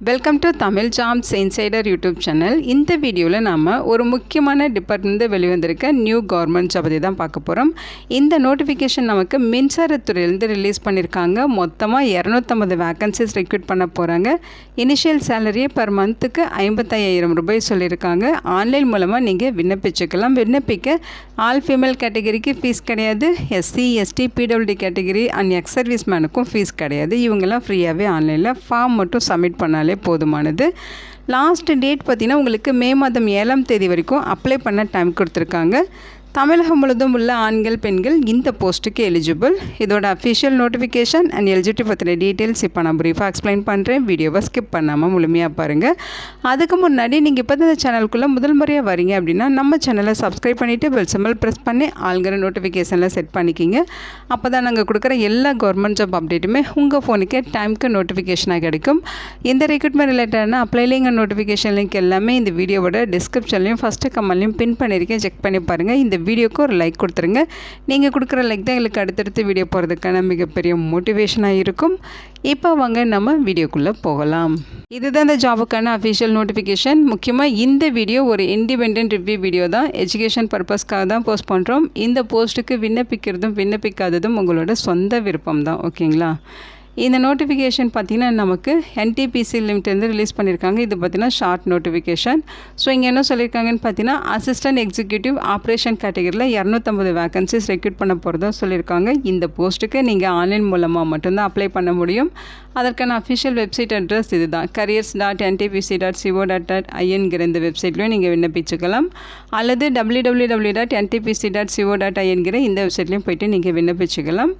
Welcome to Tamil jobs insider YouTube channel. இந்த வீடியோவில் நாம் ஒரு முக்கியமான டிபார்ட்மெண்ட் வெளிவந்திருக்க நியூ கவர்மெண்ட் ஜாப் பற்றி தான் பார்க்க போகிறோம். இந்த நோட்டிஃபிகேஷன் நமக்கு மின்சாரத்துறையிலேருந்து ரிலீஸ் பண்ணியிருக்காங்க. மொத்தமாக 250 வேக்கன்சிஸ் ரெக்ரூட் பண்ண போகிறாங்க. இனிஷியல் சேலரியே பர் மந்த்துக்கு 55,000 ரூபாய் சொல்லியிருக்காங்க. ஆன்லைன் மூலமாக நீங்கள் விண்ணப்பிச்சுக்கலாம். விண்ணப்பிக்க ஆல் ஃபீமேல் கேட்டகரிக்கு ஃபீஸ் கிடையாது. SC ST PWD category and ex service மேனுக்கும் ஃபீஸ் கிடையாது. இவங்கெல்லாம் ஃப்ரீயாகவே ஆன்லைனில் ஃபார்ம் மட்டும் சப்மிட் பண்ணாலே போதுமானது. லாஸ்ட் டேட் பார்த்திங்கன்னா உங்களுக்கு மே மாதம் 7ஆம் தேதி வரைக்கும் அப்ளை பண்ண டைம் கொடுத்துருக்காங்க. தமிழகம் முழுவதும் உள்ள ஆண்கள் பெண்கள் இந்த போஸ்ட்டுக்கு எலிஜிபிள். இதோட அஃபிஷியல் நோட்டிஃபிகேஷன் அண்ட் எலிஜிபிலிட்டி பற்றின டீட்டெயில்ஸ் இப்போ நான் ப்ரீஃபாக எக்ஸ்பிளைன் பண்ணுறேன். வீடியோவை ஸ்கிப் பண்ணாமல் முழுமையாக பாருங்கள். அதுக்கு முன்னாடி நீங்கள் இப்போ இந்த சேனலுக்குள்ளே முதல் முறையாக வரீங்க அப்படின்னா நம்ம சேனலை சப்ஸ்கிரைப் பண்ணிவிட்டு பெல் சிம்பல் ப்ரெஸ் பண்ணி ஆள்கிற நோட்டிஃபிகேஷனில் செட் பண்ணிக்கிங்க. அப்போ தான் நாங்கள் கொடுக்குற எல்லா கவர்மெண்ட் ஜாப் அப்டேட்டுமே உங்கள் ஃபோனுக்கே டைமுக்கு நோட்டிஃபிகேஷனாக கிடைக்கும். இந்த ரெக்ரூட்மெண்ட் ரிலேட்டடான apply link and notification link எல்லாமே இந்த வீடியோவோட டிஸ்கிரிப்ஷன்லையும் ஃபஸ்ட்டு கமெண்ட்லையும் பின் பண்ணியிருக்கேன். செக் பண்ணி பாருங்கள். இந்த வீடியோக்கு ஒரு லைக் கொடுத்துருங்க. நீங்கள் கொடுக்குற லைக் தான் எங்களுக்கு அடுத்தடுத்து வீடியோ போகிறதுக்கான மிகப்பெரிய மோட்டிவேஷனாக இருக்கும். இப்போ வாங்க நம்ம வீடியோக்குள்ளே போகலாம். இதுதான் இந்த ஜாபுக்கான அஃபிஷியல் நோட்டிஃபிகேஷன். முக்கியமாக இந்த வீடியோ ஒரு இண்டிபெண்டன்ட் ரிவ்யூ வீடியோ தான். எஜுகேஷன் பர்பஸ்க்காக தான் போஸ்ட் பண்ணுறோம். இந்த போஸ்ட்டுக்கு விண்ணப்பிக்கிறதும் விண்ணப்பிக்காததும் உங்களோட சொந்த விருப்பம் தான். ஓகேங்களா? இந்த நோட்டிஃபிகேஷன் பார்த்திங்கன்னா நமக்கு என்டிபிசி லிமிட்லேருந்து ரிலீஸ் பண்ணியிருக்காங்க. இது பார்த்திங்கன்னா ஷார்ட் நோட்டிஃபிகேஷன். ஸோ இங்கே என்ன சொல்லியிருக்காங்கன்னு பார்த்தீங்கன்னா அசிஸ்டன்ட் எக்ஸிக்யூட்டிவ் ஆப்ரேஷன் கேட்டகரியில் 250 வேக்கன்சிஸ் ரெக்ரூட் பண்ண போகிறதா சொல்லியிருக்காங்க. இந்த போஸ்ட்டுக்கு நீங்கள் ஆன்லைன் மூலமாக மட்டும்தான் அப்ளை பண்ண முடியும். அதற்கான அஃபிஷியல் வெப்சைட் அட்ரஸ் இது தான். careers.ntpc.co.inங்கிற இந்த வெப்சைட்லையும் நீங்கள் விண்ணப்பிச்சுக்கலாம். அல்லது www.ntpc.co.inங்கிற இந்த வெப்சைட்லையும் போய்ட்டு நீங்கள் விண்ணப்பிச்சுக்கலாம்.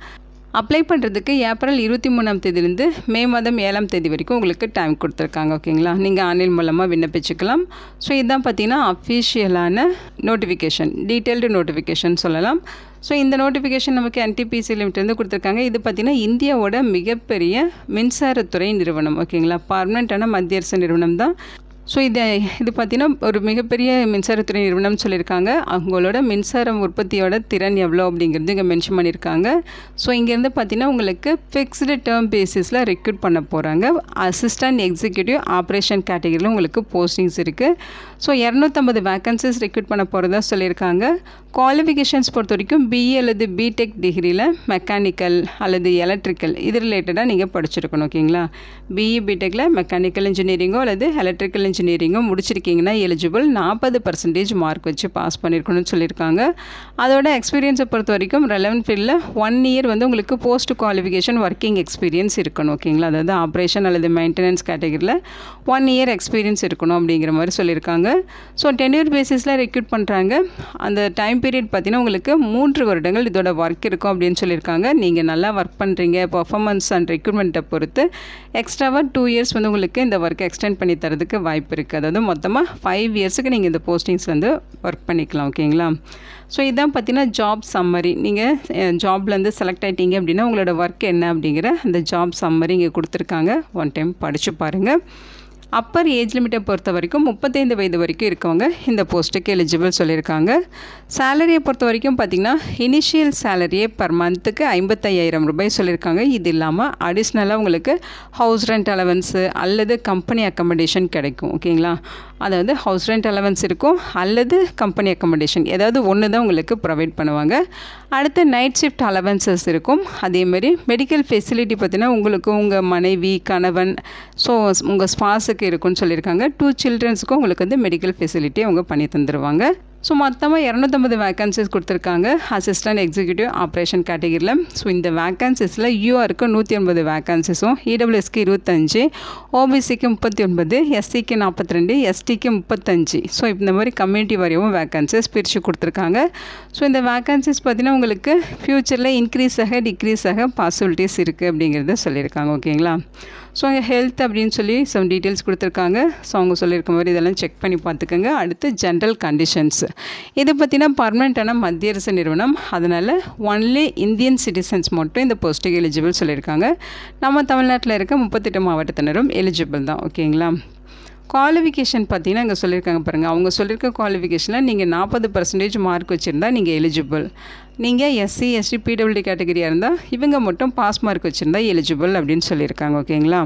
அப்ளை பண்ணுறதுக்கு ஏப்ரல் 23ஆம் தேதியிலேருந்து மே மாதம் 7ஆம் தேதி வரைக்கும் உங்களுக்கு டைம் கொடுத்துருக்காங்க. ஓகேங்களா? நீங்கள் ஆன்லைன் மூலமாக விண்ணப்பிச்சுக்கலாம். ஸோ இதுதான் பார்த்தீங்கன்னா அஃபிஷியலான நோட்டிஃபிகேஷன், டீட்டெயில்டு நோட்டிஃபிகேஷன் சொல்லலாம். ஸோ இந்த நோட்டிஃபிகேஷன் நமக்கு என்டிபிசி லிமிட்லேருந்து கொடுத்துருக்காங்க. இது பார்த்திங்கன்னா இந்தியாவோட மிகப்பெரிய மின்சாரத்துறை நிறுவனம். ஓகேங்களா? பர்மனெண்ட்டான மத்திய அரசு நிறுவனம் தான். ஸோ இது பார்த்திங்கன்னா ஒரு மிகப்பெரிய மின்சாரத்துறை நிறுவனம் சொல்லியிருக்காங்க. அவங்களோட மின்சாரம் உற்பத்தியோட திறன் எவ்வளோ அப்படிங்கிறது இங்கே மென்ஷன் பண்ணியிருக்காங்க. ஸோ இங்கேருந்து பார்த்திங்கன்னா உங்களுக்கு ஃபிக்ஸ்டு டேர்ம் பேசிஸில் ரெக்ரூட் பண்ண போகிறாங்க. அசிஸ்டன்ட் எக்ஸிக்யூட்டிவ் ஆப்ரேஷன் கேட்டகரியில் உங்களுக்கு போஸ்டிங்ஸ் இருக்குது. ஸோ 250 வேக்கன்சிஸ் ரெக்ரூட் பண்ண போகிறதா சொல்லியிருக்காங்க. குவாலிஃபிகேஷன்ஸ் பொறுத்த வரைக்கும் பிஇ அல்லது பிடெக் டிகிரியில் மெக்கானிக்கல் அல்லது எலக்ட்ரிக்கல் இது ரிலேட்டடாக நீங்கள் படிச்சிருக்கணும். ஓகேங்களா? பிஇ பிடெக்கில் மெக்கானிக்கல் இன்ஜினியரிங்கோ அல்லது எலக்ட்ரிக்கல் இன்ஜினியரிங்கோ முடிச்சிருக்கீங்கன்னா எலிஜிபிள். 40% மார்க் வச்சு பாஸ் பண்ணியிருக்கணும்னு சொல்லியிருக்காங்க. அதோட எக்ஸ்பீரியன்ஸை பொறுத்த வரைக்கும் ரெலவென்ட் ஃபீல்டில் 1 இயர் வந்து உங்களுக்கு போஸ்ட் குவாலிஃபிகேஷன் ஒர்க்கிங் எக்ஸ்பீரியன்ஸ் இருக்கணும். ஓகேங்களா? அதாவது ஆப்ரேஷன் அல்லது மெயின்டெனன்ஸ் கேட்டகரியில் 1 இயர் எக்ஸ்பீரியன்ஸ் இருக்கணும் அப்படிங்கிற மாதிரி சொல்லியிருக்காங்க. ஸோ டென்யூர் பேசிஸில் ரெக்ரூட் பண்ணுறாங்க. அந்த டைம் பீரியட் பார்த்தீங்கன்னா உங்களுக்கு 3 வருடங்கள் இதோட ஒர்க் இருக்கும் அப்படின்னு சொல்லியிருக்காங்க. நீங்கள் நல்லா ஒர்க் பண்ணுறீங்க, பர்ஃபார்மன்ஸ் அண்ட் ரெக்ரூட்மெண்ட்டை பொறுத்து எக்ஸ்ட்ராவாக 2 இயர்ஸ் வந்து உங்களுக்கு இந்த ஒர்க்கை எக்ஸ்டெண்ட் பண்ணி தரதுக்கு வாய்ப்பு இருக்குது. அதாவது மொத்தமாக 5 இயர்ஸுக்கு நீங்கள் இந்த போஸ்டிங்ஸ் வந்து ஒர்க் பண்ணிக்கலாம். ஓகேங்களா? ஸோ இதான் பார்த்தீங்கன்னா ஜாப் சம்மரி. நீங்கள் ஜாப்லேருந்து செலக்ட் ஆகிட்டீங்க அப்படின்னா உங்களோட ஒர்க் என்ன அப்படிங்கிற அந்த ஜாப் சம்மரி இங்கே கொடுத்துருக்காங்க. ஒன் டைம் படித்து பாருங்கள். அப்பர் ஏஜ் லிமிட்டை பொறுத்த வரைக்கும் 35 வயது வரைக்கும் இருக்கவங்க இந்த போஸ்ட்டுக்கு எலிஜிபிள் சொல்லியிருக்காங்க. சேலரியை பொறுத்த வரைக்கும் பார்த்திங்கன்னா இனிஷியல் சேலரியே பர் மந்த்துக்கு 55,000 ரூபாய் சொல்லியிருக்காங்க. இது இல்லாமல் அடிஷ்னலாக உங்களுக்கு ஹவுஸ் ரெண்ட் அலவன்ஸு அல்லது கம்பெனி அக்கமடேஷன் கிடைக்கும். ஓகேங்களா? அதாவது ஹவுஸ் ரெண்ட் அலவன்ஸ் இருக்கும் அல்லது கம்பெனி அக்கமடேஷன் ஏதாவது ஒன்று தான் உங்களுக்கு ப்ரொவைட் பண்ணுவாங்க. அடுத்து நைட் ஷிஃப்ட் அலவன்சஸ் இருக்கும். அதேமாதிரி மெடிக்கல் ஃபெசிலிட்டி பார்த்திங்கன்னா உங்களுக்கு உங்கள் மனைவி கணவன் ஸோ உங்கள் ஸ்பாஸுக்கு இருக்குன்னு சொல்லியிருக்காங்க. 2 சில்ட்ரன்ஸுக்கும் உங்களுக்கு வந்து மெடிக்கல் ஃபெசிலிட்டி அவங்க பண்ணி தந்துடுவாங்க. ஸோ மொத்தமாக 250 வேக்கன்சிஸ் கொடுத்துருக்காங்க அசிஸ்டன்ட் எக்ஸிக்யூட்டிவ் ஆப்ரேஷன் கேட்டகரியில். ஸோ இந்த வேக்கன்சிஸில் யூஆருக்கு 180 வேக்கன்சிஸும், இடபிள்யூஎஸ்க்கு 25, ஓபிசிக்கு 39, எஸ்சிக்கு 42, எஸ்டிக்கு 35. ஸோ இந்த மாதிரி கம்யூனிட்டி வாரியவும் வேக்கன்சிஸ் பிரித்து கொடுத்துருக்காங்க. ஸோ இந்த வேக்கன்சிஸ் பார்த்திங்கன்னா உங்களுக்கு ஃப்யூச்சரில் இன்க்ரீஸ் ஆக டிக்ரீஸ் ஆக பாசிபிலிட்டிஸ் இருக்குது அப்படிங்கிறத சொல்லியிருக்காங்க. ஓகேங்களா? ஸோ அங்கே ஹெல்த் அப்படின்னு சொல்லி சம் டீட்டெயில்ஸ் கொடுத்துருக்காங்க. ஸோ அவங்க சொல்லியிருக்க மாதிரி இதெல்லாம் செக் பண்ணி பார்த்துக்கோங்க. அடுத்து ஜென்ரல் கண்டிஷன்ஸ். இது பார்த்திங்கன்னா பர்மனெண்ட்டான மத்திய அரசு நிறுவனம். அதனால் ஒன்லி இந்தியன் சிட்டிசன்ஸ் மட்டும் இந்த போஸ்ட்டுக்கு எலிஜிபிள் சொல்லியிருக்காங்க. நம்ம தமிழ்நாட்டில் இருக்க 38 மாவட்டத்தினரும் எலிஜிபிள் தான். ஓகேங்களா? குவாலிஃபிகேஷன் பார்த்தீங்கன்னா இங்கே சொல்லியிருக்காங்க பாருங்கள். அவங்க சொல்லியிருக்க குவாலிஃபிகேஷனில் நீங்கள் 40% மார்க் வச்சுருந்தா நீங்கள் எலிஜிபிள். நீங்கள் எஸ்சி எஸ்டி பிடபிள்யூடி கேட்டகரியாக இருந்தால் இவங்க மட்டும் பாஸ் மார்க் வச்சுருந்தா எலிஜிபிள் அப்படின்னு சொல்லியிருக்காங்க. ஓகேங்களா?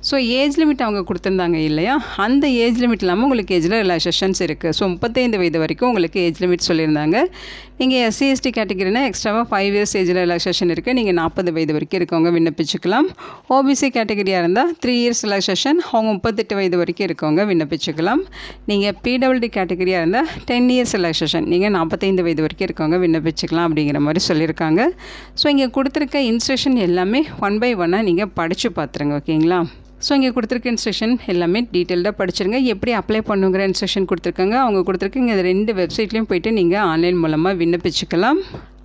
ஸோ ஏஜ் லிமிட் அவங்க கொடுத்துருந்தாங்க இல்லையா, அந்த ஏஜ் லிமிட் இல்லாமல் உங்களுக்கு ஏஜில் ரிலாக்ஸேஷன்ஸ் இருக்குது. ஸோ 35 வயது வரைக்கும் உங்களுக்கு ஏஜ் லிமிட் சொல்லியிருந்தாங்க. நீங்கள் எஸ்சி எஸ்டி கேட்டகரினா எக்ஸ்ட்ராவாக 5 இயர்ஸ் ஏஜில் ரிலாக்ஸேஷன் இருக்குது. நீங்கள் 40 வயது வரைக்கும் இருக்கவங்க விண்ணப்பிச்சுக்கலாம். ஓபிசி கேட்டகரியாக இருந்தால் 3 இயர்ஸ் ரிலாக்ஸேஷன், அவங்க 38 வயது வரைக்கும் இருக்கவங்க விண்ணப்பிச்சுக்கலாம். நீங்கள் பிடபிள்யூடி கேட்டகரியாக இருந்தால் 10 இயர்ஸ் ரிலாக்ஸேஷன், நீங்கள் 45 வயது வரைக்கும் இருக்கவங்க விண்ணப்பிச்சுக்கலாம் அப்படிங்கிற மாதிரி சொல்லியிருக்காங்க. ஸோ இங்கே கொடுத்துருக்க இன்ஸ்ட்ரக்ஷன் எல்லாமே 1 by 1 நீங்கள் படித்து பார்த்துருங்க. ஓகேங்களா. ஸோ இங்கே கொடுத்துருக்க இன்ஸ்ட்ரக்ஷன் எல்லாமே டீட்டெயில்டாக படிச்சிருங்க. எப்படி அப்ளை பண்ணுங்கிற இன்ஸ்ட்ரக்ஷன் கொடுத்துருக்காங்க. அவங்க கொடுத்துருக்கீங்க இந்த 2 வெப்சைட்லேயும் போய்ட்டு நீங்கள் ஆன்லைன் மூலமாக விண்ணப்பிச்சுக்கலாம்.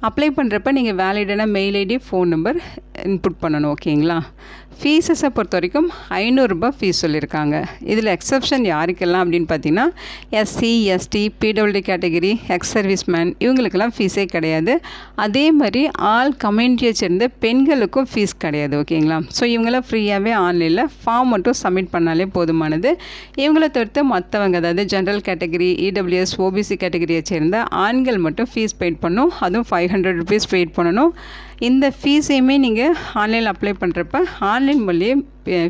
அப்ளை பண்ணுறப்ப நீங்கள் வேலிடான mail ID, phone number input பண்ணணும். ஓகேங்களா. ஃபீஸஸை பொறுத்த வரைக்கும் 500 ரூபாய் ஃபீஸ் சொல்லியிருக்காங்க. இதில் எக்ஸப்ஷன் யாருக்கெல்லாம் அப்படின்னு பார்த்தீங்கன்னா SC ST PWD category, ex service man இவங்களுக்கெல்லாம் ஃபீஸே கிடையாது. அதே மாதிரி ஆல் கம்யூனிட்டியை சேர்ந்த பெண்களுக்கும் ஃபீஸ் கிடையாது. ஓகேங்களா. ஸோ இவங்களாம் ஃப்ரீயாகவே ஆன்லைனில் ஃபார்ம் மட்டும் சப்மிட் பண்ணாலே போதுமானது. இவங்கள தவிர்த்து மற்றவங்க, அதாவது ஜென்ரல் கேட்டகரி, இடபிள்யூஎஸ், ஓபிசி கேட்டகரியை சேர்ந்த ஆண்கள் மட்டும் ஃபீஸ் பெய்ட் பண்ணணும். அதுவும் 500 ருபீஸ் பெய்ட் பண்ணணும். இந்த ஃபீஸையுமே நீங்கள் ஆன்லைனில் அப்ளை பண்ணுறப்ப ஆன்லைன் மூலியம்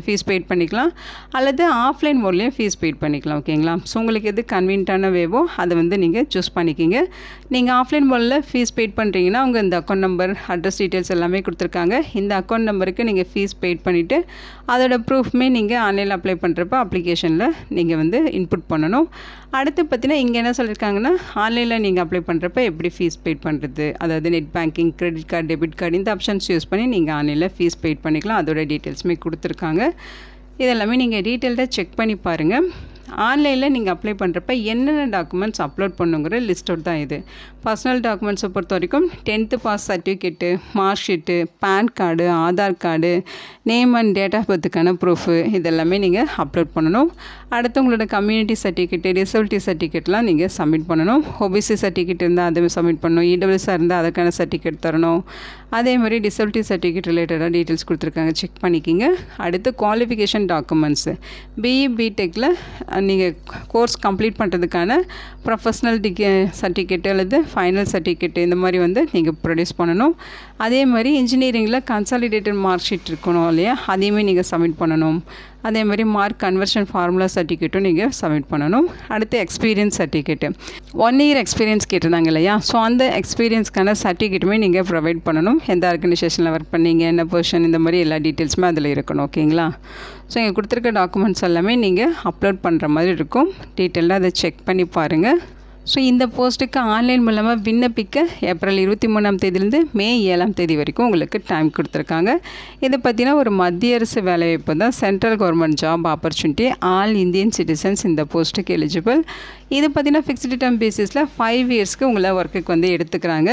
ஃபீஸ் பெய்ட் பண்ணிக்கலாம், அல்லது ஆஃப்லைன் மூலியம் ஃபீஸ் பெய்ட் பண்ணிக்கலாம். ஓகேங்களா. ஸோ உங்களுக்கு எது கன்வீனியன்ட்டான வேவோ அதை வந்து நீங்கள் சூஸ் பண்ணிக்கிங்க. நீங்கள் ஆஃப்லைன் மூலில் ஃபீஸ் பெய்ட் பண்ணுறீங்கன்னா அவங்க இந்த அக்கௌண்ட் நம்பர், அட்ரஸ் டீட்டெயில்ஸ் எல்லாமே கொடுத்துருக்காங்க. இந்த அக்கௌண்ட் நம்பருக்கு நீங்கள் ஃபீஸ் பெய்ட் பண்ணிவிட்டு அதோட ப்ரூஃப்மே நீங்கள் ஆன்லைனில் அப்ளை பண்ணுறப்ப அப்ளிகேஷனில் நீங்கள் வந்து இன்புட் பண்ணணும். அடுத்து பார்த்தீங்கன்னா இங்கே என்ன சொல்லியிருக்காங்கன்னா, ஆன்லைனில் நீங்கள் அப்ளை பண்ணுறப்ப எப்படி ஃபீஸ் பெய்ட் பண்ணுறது, அதாவது net banking, credit card, debit card இந்த ஆப்ஷன்ஸ் யூஸ் பண்ணி நீங்கள் ஆன்லைனில் ஃபீஸ் பெய்ட் பண்ணிக்கலாம். அதோட டீட்டெயில்ஸுமே கொடுத்துருக்காங்க. இதெல்லாமே நீங்கள் டீட்டெயில்டாக செக் பண்ணி பாருங்கள். ஆன்லைனில் நீங்கள் அப்ளை பண்ணுறப்ப என்னென்ன டாக்குமெண்ட்ஸ் அப்லோட் பண்ணுங்கிற லிஸ்டோடு தான் இது. பர்சனல் டாக்குமெண்ட்ஸை பொறுத்த வரைக்கும் 10th pass certificate, mark sheet, PAN card, Aadhaar card, name and date of பர்த்துக்கான ப்ரூஃபு இதெல்லாமே நீங்கள் அப்லோட் பண்ணணும். அடுத்து உங்களோட கம்யூனிட்டி சர்டிஃபிகேட்டு, டிசபிலிட்டி சர்டிஃபிகேட்லாம் நீங்கள் சப்மிட் பண்ணணும். ஓபிசி சர்டிஃபிகேட் இருந்தால் அதை சப்மிட் பண்ணணும். இடபிள்யூஎஸ்ஸாக இருந்தால் அதுக்கான சர்டிஃபிகேட் தரணும். அதே மாதிரி டிசபிலிட்டி சர்டிஃபிகேட் ரிலேட்டடாக டீட்டெயில்ஸ் கொடுத்துருக்காங்க, செக் பண்ணிக்கிங்க. அடுத்து குவாலிஃபிகேஷன் டாக்குமெண்ட்ஸு, பிஇ பிடெக்கில் நீங்கள் கோர்ஸ் கம்ப்ளீட் பண்ணுறதுக்கான ப்ரொஃபஷ்னல் சர்டிஃபிகேட்டு அல்லது ஃபைனல் சர்டிஃபிகேட்டு இந்த மாதிரி வந்து நீங்கள் ப்ரொடியூஸ் பண்ணணும். அதே மாதிரி இன்ஜினியரிங்கில் கன்சாலிடேட்டட் மார்க் ஷீட் இருக்கணும் இல்லையா, அதையுமே நீங்கள் சப்மிட் பண்ணணும். அதே மாதிரி மார்க் கன்வர்ஷன் ஃபார்முலா சர்டிஃபிகேட்டும் நீங்கள் சப்மிட் பண்ணணும். அடுத்து எக்ஸ்பீரியன்ஸ் சர்டிஃபிகேட்டு, 1 இயர் எக்ஸ்பீரியன்ஸ் கேட்டிருந்தாங்க இல்லையா, ஸோ அந்த எக்ஸ்பீரியன்ஸ்க்கான சர்டிஃபிகேட்டுமே நீங்கள் ப்ரொவைட் பண்ணணும். எந்த ஆர்கனைசேஷனில் ஒர்க் பண்ணீங்க, என்ன பொசிஷன், இந்த மாதிரி எல்லா டீட்டெயில்ஸுமே அதில் இருக்கணும். ஓகேங்களா. ஸோ இங்கே கொடுத்துருக்க டாக்குமெண்ட்ஸ் எல்லாமே நீங்கள் அப்லோட் பண்ணுற மாதிரி இருக்கும். டீட்டெயிலாக அதை செக் பண்ணி பாருங்கள். ஸோ இந்த போஸ்ட்டுக்கு ஆன்லைன் மூலமாக விண்ணப்பிக்க ஏப்ரல் 23ஆம் தேதியிலேருந்து மே 7ஆம் தேதி வரைக்கும் உங்களுக்கு டைம் கொடுத்துருக்காங்க. இதை பார்த்தீங்கன்னா ஒரு மத்திய அரசு வேலைவாய்ப்பு தான், central government job opportunity. All Indian citizens இந்த போஸ்ட்டுக்கு எலிஜிபிள். இது பார்த்தீங்கன்னா ஃபிக்ஸ்டு டேர்ம் பேசிஸில் 5 இயர்ஸ்க்கு உங்களை ஒர்க்குக்கு வந்து எடுத்துக்கிறாங்க.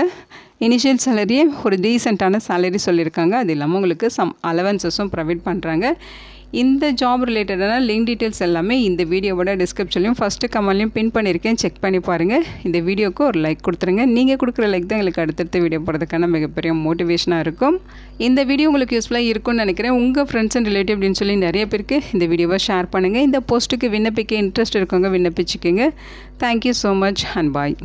இனிஷியல் சேலரியே ஒரு டீசெண்டான சேலரி சொல்லியிருக்காங்க. அது இல்லாமல் உங்களுக்கு சம் அலவன்சஸும் ப்ரொவைட் பண்ணுறாங்க. இந்த ஜாப் ரிலேட்டடான லிங்க் டீட்டெயில்ஸ் எல்லாமே இந்த வீடியோவோட டிஸ்கிரிப்ஷன்லையும் ஃபஸ்ட்டு கமெண்ட்லையும் பின் பண்ணியிருக்கேன், செக் பண்ணி பாருங்கள். இந்த வீடியோக்கு ஒரு லைக் கொடுத்துருங்க. நீங்கள் கொடுக்குற லைக் தான் எங்களுக்கு அடுத்தடுத்த வீடியோ போடுறதுக்கான மிகப்பெரிய மோட்டிவேஷனாக இருக்கும். இந்த வீடியோ உங்களுக்கு யூஸ்ஃபுல்லாக இருக்கும்னு நினைக்கிறேன். உங்கள் ஃப்ரெண்ட்ஸ் அண்ட் ரிலேட்டிவ் அப்படின்னு சொல்லி நிறைய பேருக்கு இந்த வீடியோவை ஷேர் பண்ணுங்கள். இந்த போஸ்ட்டுக்கு விண்ணப்பிக்க இன்ட்ரெஸ்ட் இருக்கவங்க விண்ணப்பிச்சுக்கோங்க. Thank you so much and bye.